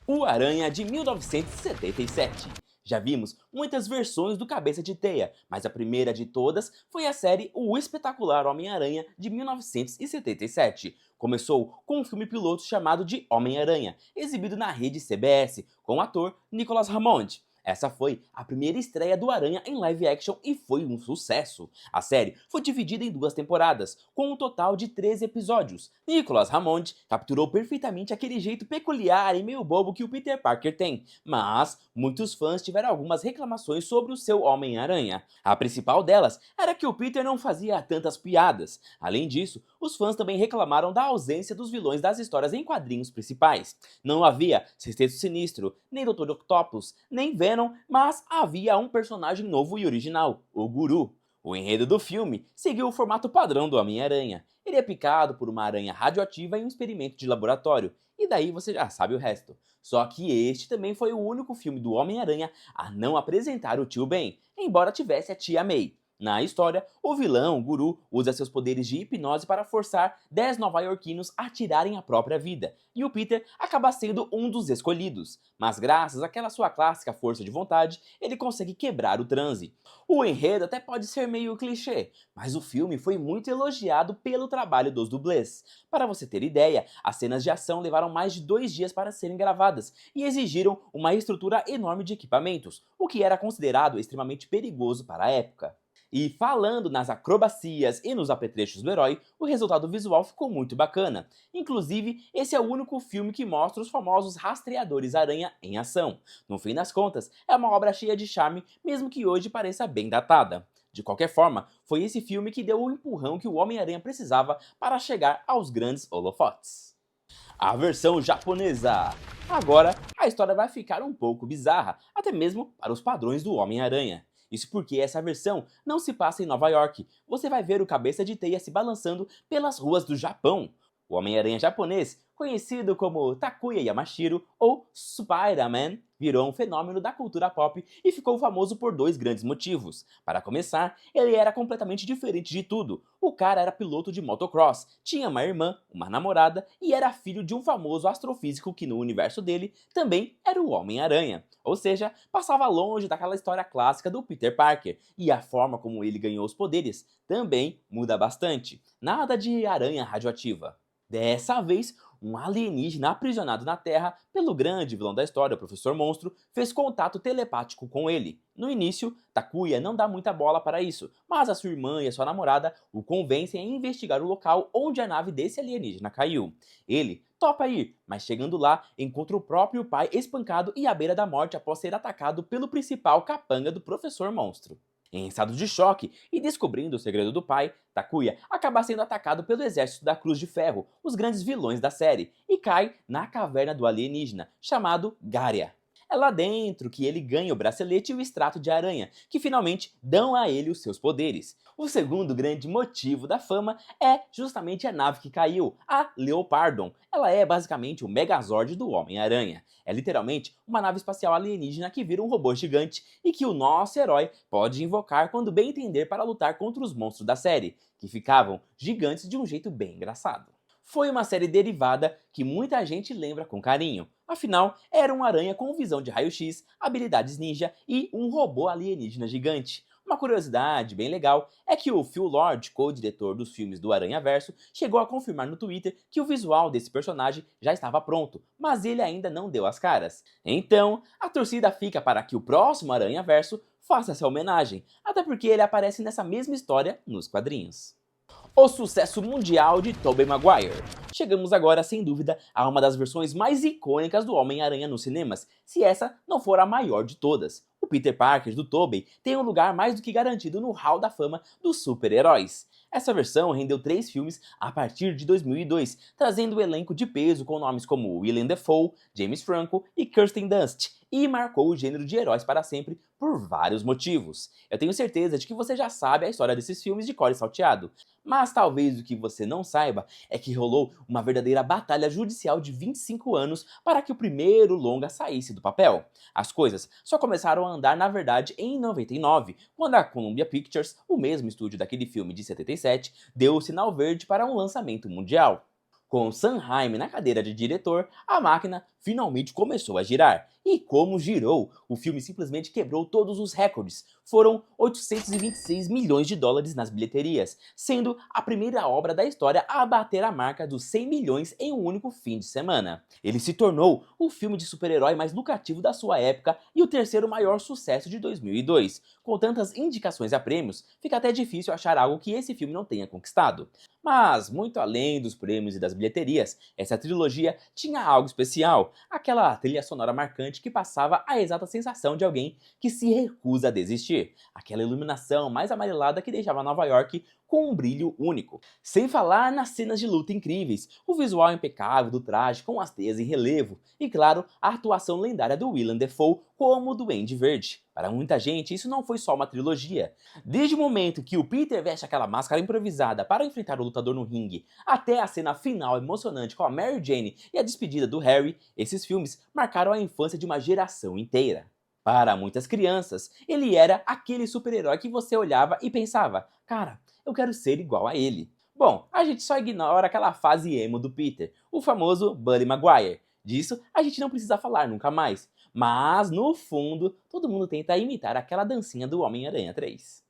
O Aranha de 1977. Já vimos muitas versões do Cabeça de Teia, mas a primeira de todas foi a série O Espetacular Homem-Aranha de 1977. Começou com um filme piloto chamado de Homem-Aranha, exibido na rede CBS, com o ator Nicolas Hammond. Essa foi a primeira estreia do Aranha em live action e foi um sucesso. A série foi dividida em duas temporadas, com um total de 13 episódios. Nicolas Hammond capturou perfeitamente aquele jeito peculiar e meio bobo que o Peter Parker tem, mas muitos fãs tiveram algumas reclamações sobre o seu Homem-Aranha. A principal delas era que o Peter não fazia tantas piadas. Além disso, os fãs também reclamaram da ausência dos vilões das histórias em quadrinhos principais. Não havia Sexteto Sinistro, nem Dr. Octopus, nem Venom, mas havia um personagem novo e original, o Guru. O enredo do filme seguiu o formato padrão do Homem-Aranha. Ele é picado por uma aranha radioativa em um experimento de laboratório, e daí você já sabe o resto. Só que este também foi o único filme do Homem-Aranha a não apresentar o tio Ben, embora tivesse a tia May. Na história, o vilão, o Guru, usa seus poderes de hipnose para forçar 10 nova-iorquinos a tirarem a própria vida, e o Peter acaba sendo um dos escolhidos. Mas graças àquela sua clássica força de vontade, ele consegue quebrar o transe. O enredo até pode ser meio clichê, mas o filme foi muito elogiado pelo trabalho dos dublês. Para você ter ideia, as cenas de ação levaram mais de 2 dias para serem gravadas e exigiram uma estrutura enorme de equipamentos, o que era considerado extremamente perigoso para a época. E falando nas acrobacias e nos apetrechos do herói, o resultado visual ficou muito bacana. Inclusive, esse é o único filme que mostra os famosos rastreadores aranha em ação. No fim das contas, é uma obra cheia de charme, mesmo que hoje pareça bem datada. De qualquer forma, foi esse filme que deu o empurrão que o Homem-Aranha precisava para chegar aos grandes holofotes. A versão japonesa. Agora, a história vai ficar um pouco bizarra, até mesmo para os padrões do Homem-Aranha. Isso porque essa versão não se passa em Nova York. Você vai ver o Cabeça de Teia se balançando pelas ruas do Japão. O Homem-Aranha japonês, conhecido como Takuya Yamashiro ou Spider-Man, virou um fenômeno da cultura pop e ficou famoso por dois grandes motivos. Para começar, ele era completamente diferente de tudo. O cara era piloto de motocross, tinha uma irmã, uma namorada e era filho de um famoso astrofísico que no universo dele também era o Homem-Aranha. Ou seja, passava longe daquela história clássica do Peter Parker, e a forma como ele ganhou os poderes também muda bastante. Nada de aranha radioativa. Dessa vez, um alienígena aprisionado na Terra pelo grande vilão da história, o Professor Monstro, fez contato telepático com ele. No início, Takuya não dá muita bola para isso, mas a sua irmã e a sua namorada o convencem a investigar o local onde a nave desse alienígena caiu. Ele topa ir, mas chegando lá, encontra o próprio pai espancado e à beira da morte após ser atacado pelo principal capanga do Professor Monstro. Em estado de choque e descobrindo o segredo do pai, Takuya acaba sendo atacado pelo exército da Cruz de Ferro, os grandes vilões da série, e cai na caverna do alienígena, chamado Garia. É lá dentro que ele ganha o bracelete e o extrato de aranha, que finalmente dão a ele os seus poderes. O segundo grande motivo da fama é justamente a nave que caiu, a Leopardon. Ela é basicamente o Megazord do Homem-Aranha. É literalmente uma nave espacial alienígena que vira um robô gigante e que o nosso herói pode invocar quando bem entender para lutar contra os monstros da série, que ficavam gigantes de um jeito bem engraçado. Foi uma série derivada que muita gente lembra com carinho. Afinal, era um aranha com visão de raio-x, habilidades ninja e um robô alienígena gigante. Uma curiosidade bem legal é que o Phil Lord, co-diretor dos filmes do Aranhaverso, chegou a confirmar no Twitter que o visual desse personagem já estava pronto, mas ele ainda não deu as caras. Então, a torcida fica para que o próximo Aranhaverso faça essa homenagem, até porque ele aparece nessa mesma história nos quadrinhos. O sucesso mundial de Tobey Maguire. Chegamos agora, sem dúvida, a uma das versões mais icônicas do Homem-Aranha nos cinemas, se essa não for a maior de todas. O Peter Parker do Tobey tem um lugar mais do que garantido no hall da fama dos super-heróis. Essa versão rendeu 3 filmes a partir de 2002, trazendo um elenco de peso com nomes como Willem Dafoe, James Franco e Kirsten Dunst, e marcou o gênero de heróis para sempre por vários motivos. Eu tenho certeza de que você já sabe a história desses filmes de cor e salteado, mas talvez o que você não saiba é que rolou uma verdadeira batalha judicial de 25 anos para que o primeiro longa saísse do papel. As coisas só começaram a andar na verdade em 99, quando a Columbia Pictures, o mesmo estúdio daquele filme de 77, deu o sinal verde para um lançamento mundial. Com Sam Raimi na cadeira de diretor, a máquina finalmente começou a girar. E como girou, o filme simplesmente quebrou todos os recordes. Foram 826 milhões de dólares nas bilheterias, sendo a primeira obra da história a bater a marca dos 100 milhões em um único fim de semana. Ele se tornou o filme de super-herói mais lucrativo da sua época e o terceiro maior sucesso de 2002. Com tantas indicações a prêmios, fica até difícil achar algo que esse filme não tenha conquistado. Mas, muito além dos prêmios e das bilheterias, essa trilogia tinha algo especial, aquela trilha sonora marcante que passava a exata sensação de alguém que se recusa a desistir, aquela iluminação mais amarelada que deixava Nova York com um brilho único. Sem falar nas cenas de luta incríveis, o visual impecável do traje com as teias em relevo e, claro, a atuação lendária do Willem Dafoe como o Duende Verde. Para muita gente, isso não foi só uma trilogia. Desde o momento que o Peter veste aquela máscara improvisada para enfrentar o lutador no ringue, até a cena final emocionante com a Mary Jane e a despedida do Harry, esses filmes marcaram a infância de uma geração inteira. Para muitas crianças, ele era aquele super-herói que você olhava e pensava, cara, eu quero ser igual a ele. Bom, a gente só ignora aquela fase emo do Peter, o famoso Buddy Maguire. Disso a gente não precisa falar nunca mais. Mas, no fundo, todo mundo tenta imitar aquela dancinha do Homem-Aranha 3.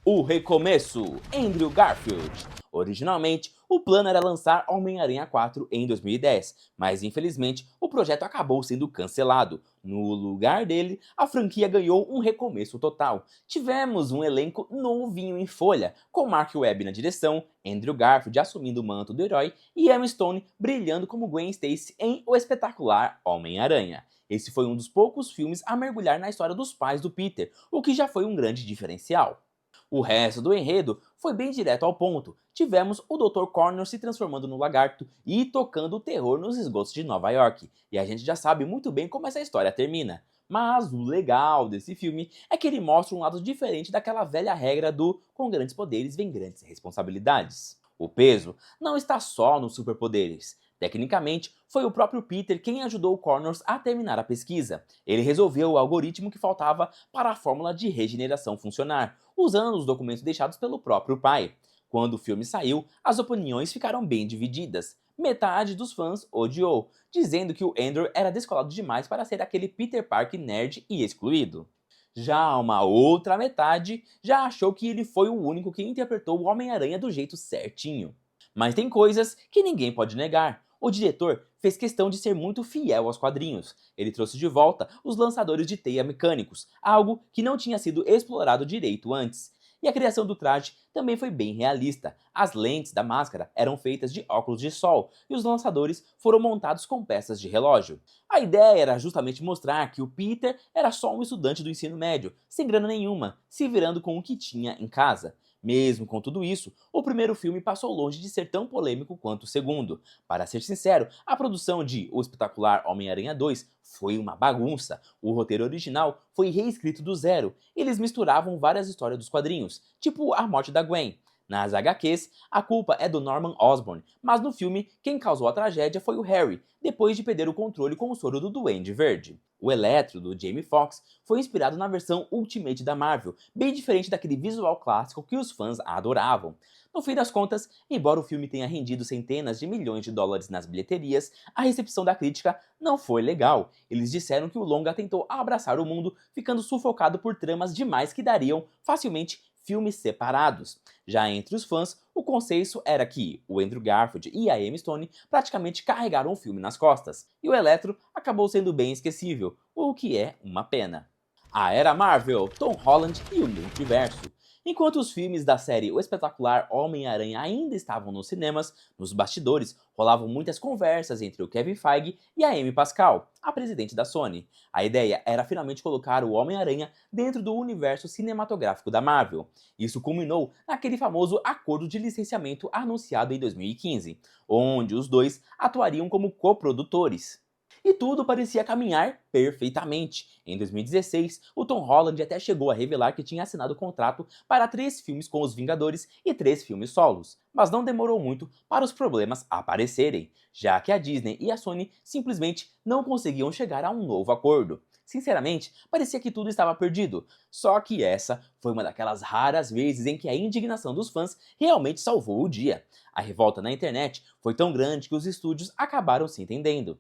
O recomeço, Andrew Garfield. Originalmente, o plano era lançar Homem-Aranha 4 em 2010, mas infelizmente o projeto acabou sendo cancelado. No lugar dele, a franquia ganhou um recomeço total. Tivemos um elenco novinho em folha, com Mark Webb na direção, Andrew Garfield assumindo o manto do herói e Emma Stone brilhando como Gwen Stacy em O Espetacular Homem-Aranha. Esse foi um dos poucos filmes a mergulhar na história dos pais do Peter, o que já foi um grande diferencial. O resto do enredo foi bem direto ao ponto. Tivemos o Dr. Connor se transformando no lagarto e tocando o terror nos esgotos de Nova York. E a gente já sabe muito bem como essa história termina. Mas o legal desse filme é que ele mostra um lado diferente daquela velha regra do com grandes poderes vem grandes responsabilidades. O peso não está só nos superpoderes. Tecnicamente, foi o próprio Peter quem ajudou o Connors a terminar a pesquisa. Ele resolveu o algoritmo que faltava para a fórmula de regeneração funcionar, usando os documentos deixados pelo próprio pai. Quando o filme saiu, as opiniões ficaram bem divididas. Metade dos fãs odiou, dizendo que o Andrew era descolado demais para ser aquele Peter Parker nerd e excluído. Já uma outra metade já achou que ele foi o único que interpretou o Homem-Aranha do jeito certinho. Mas tem coisas que ninguém pode negar. O diretor fez questão de ser muito fiel aos quadrinhos. Ele trouxe de volta os lançadores de teia mecânicos, algo que não tinha sido explorado direito antes. E a criação do traje também foi bem realista. As lentes da máscara eram feitas de óculos de sol e os lançadores foram montados com peças de relógio. A ideia era justamente mostrar que o Peter era só um estudante do ensino médio, sem grana nenhuma, se virando com o que tinha em casa. Mesmo com tudo isso, o primeiro filme passou longe de ser tão polêmico quanto o segundo. Para ser sincero, a produção de O Espetacular Homem-Aranha 2 foi uma bagunça. O roteiro original foi reescrito do zero. Eles misturavam várias histórias dos quadrinhos, tipo a morte da Gwen. Nas HQs, a culpa é do Norman Osborn, mas no filme, quem causou a tragédia foi o Harry, depois de perder o controle com o soro do Duende Verde. O Electro, do Jamie Foxx, foi inspirado na versão Ultimate da Marvel, bem diferente daquele visual clássico que os fãs adoravam. No fim das contas, embora o filme tenha rendido centenas de milhões de dólares nas bilheterias, a recepção da crítica não foi legal. Eles disseram que o longa tentou abraçar o mundo, ficando sufocado por tramas demais que dariam, facilmente, filmes separados. Já entre os fãs, o consenso era que o Andrew Garfield e a Emma Stone praticamente carregaram o filme nas costas, e o Electro acabou sendo bem esquecível, o que é uma pena. A era Marvel, Tom Holland e o multiverso. Enquanto os filmes da série O Espetacular Homem-Aranha ainda estavam nos cinemas, nos bastidores rolavam muitas conversas entre o Kevin Feige e a Amy Pascal, a presidente da Sony. A ideia era finalmente colocar o Homem-Aranha dentro do universo cinematográfico da Marvel. Isso culminou naquele famoso acordo de licenciamento anunciado em 2015, onde os dois atuariam como coprodutores. e tudo parecia caminhar perfeitamente. Em 2016, o Tom Holland até chegou a revelar que tinha assinado contrato para 3 filmes com os Vingadores e 3 filmes solos, mas não demorou muito para os problemas aparecerem, já que a Disney e a Sony simplesmente não conseguiam chegar a um novo acordo. Sinceramente, parecia que tudo estava perdido, só que essa foi uma daquelas raras vezes em que a indignação dos fãs realmente salvou o dia. A revolta na internet foi tão grande que os estúdios acabaram se entendendo.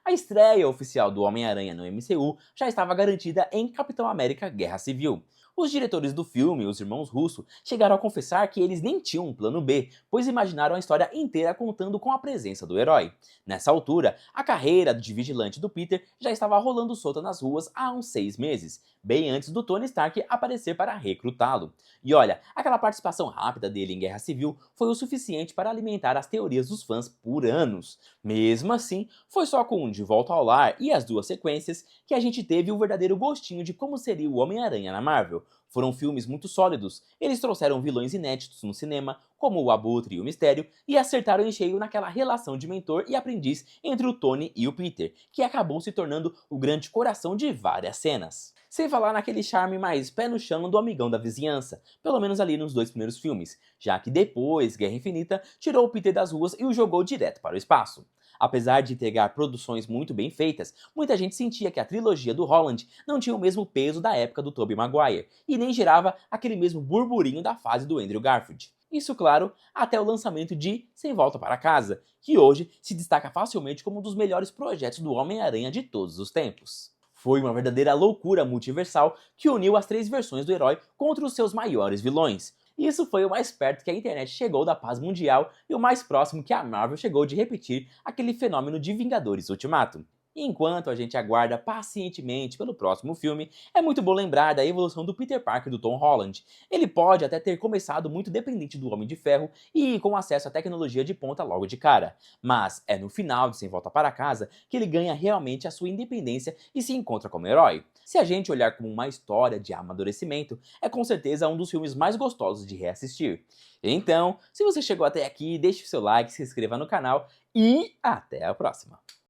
A estreia oficial do Homem-Aranha no MCU já estava garantida em Capitão América Guerra Civil. Os diretores do filme, os irmãos Russo, chegaram a confessar que eles nem tinham um plano B, pois imaginaram a história inteira contando com a presença do herói. Nessa altura, a carreira de vigilante do Peter já estava rolando solta nas ruas há uns 6 meses, bem antes do Tony Stark aparecer para recrutá-lo. E olha, aquela participação rápida dele em Guerra Civil foi o suficiente para alimentar as teorias dos fãs por anos. Mesmo assim, foi só com De Volta ao Lar e as 2 sequências que a gente teve o verdadeiro gostinho de como seria o Homem-Aranha na Marvel. Foram filmes muito sólidos, eles trouxeram vilões inéditos no cinema, como o Abutre e o Mistério, e acertaram em cheio naquela relação de mentor e aprendiz entre o Tony e o Peter, que acabou se tornando o grande coração de várias cenas. Sem falar naquele charme mais pé no chão do amigão da vizinhança, pelo menos ali nos 2 primeiros filmes, já que depois Guerra Infinita tirou o Peter das ruas e o jogou direto para o espaço. Apesar de entregar produções muito bem feitas, muita gente sentia que a trilogia do Holland não tinha o mesmo peso da época do Tobey Maguire, e nem gerava aquele mesmo burburinho da fase do Andrew Garfield. Isso, claro, até o lançamento de Sem Volta para Casa, que hoje se destaca facilmente como um dos melhores projetos do Homem-Aranha de todos os tempos. Foi uma verdadeira loucura multiversal que uniu as 3 versões do herói contra os seus maiores vilões. Isso foi o mais perto que a internet chegou da paz mundial e o mais próximo que a Marvel chegou de repetir aquele fenômeno de Vingadores Ultimato. E enquanto a gente aguarda pacientemente pelo próximo filme, é muito bom lembrar da evolução do Peter Parker do Tom Holland. Ele pode até ter começado muito dependente do Homem de Ferro e com acesso à tecnologia de ponta logo de cara, mas é no final de Sem Volta para Casa que ele ganha realmente a sua independência e se encontra como herói. Se a gente olhar como uma história de amadurecimento, é com certeza um dos filmes mais gostosos de reassistir. Então, se você chegou até aqui, deixe o seu like, se inscreva no canal e até a próxima!